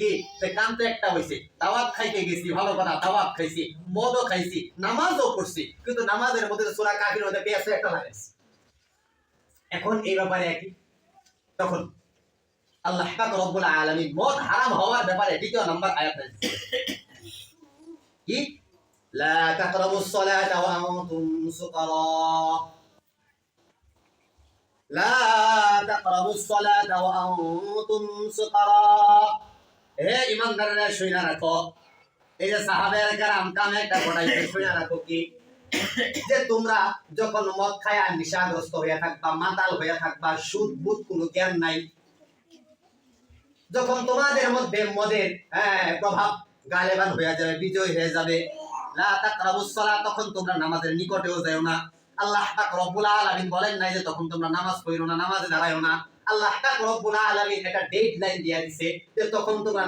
কি কাম তো একটা হইছে, দাওয়াত খাইতে গেছি, ভালো কথা, দাওয়াত খাইছি, মদও খাইছি, নামাজও পড়ছি, কিন্তু নামাজের মধ্যে সূরা কাফির মধ্যে পেঁয়াজ একটা লাগাইছি। এখন এই ব্যাপারে একই। তখন আল্লাহ পাক রব্বুল আলামিন মদ হারাম হওয়ার ব্যাপারে দ্বিতীয় নাম্বার আয়াত দিয়েছে কি, লা তাকরাবুস সালাতা ওয়া আনতুম সুকারা, লা তাকরাবুস সালাতা ওয়া আনতুম সুকারা। হে ঈমানদাররা শুনে রাখো, এই যে সাহাবায়ে কেরাম কামে একটা ঘটাইছে, শুনে রাখো কি, যে তোমরা যখন মদ খায়া নেশাগ্রস্ত হয়ে থাকবা, মাতাল হয়ে থাকবা, সুদ বুদ কোনো জ্ঞান নাই, যখন তোমাদের মধ্যে মদের প্রভাব গালেবান হয়ে যাবে, বিজয় হয়ে যাবে, লা তাকরাবুস সালাত, তখন তোমরা নামাজের নিকটেও যাও না। আল্লাহ পাক রব্বুল আলামিন বলেন নাই যে তখন তোমরা নামাজ পড়ো না, নামাজে দাঁড়ায়ও না। আল্লাহ পাক রব্বুল আলামিন একটা ডেডলাইন দিয়ে দিয়েছে যে তখন তোমরা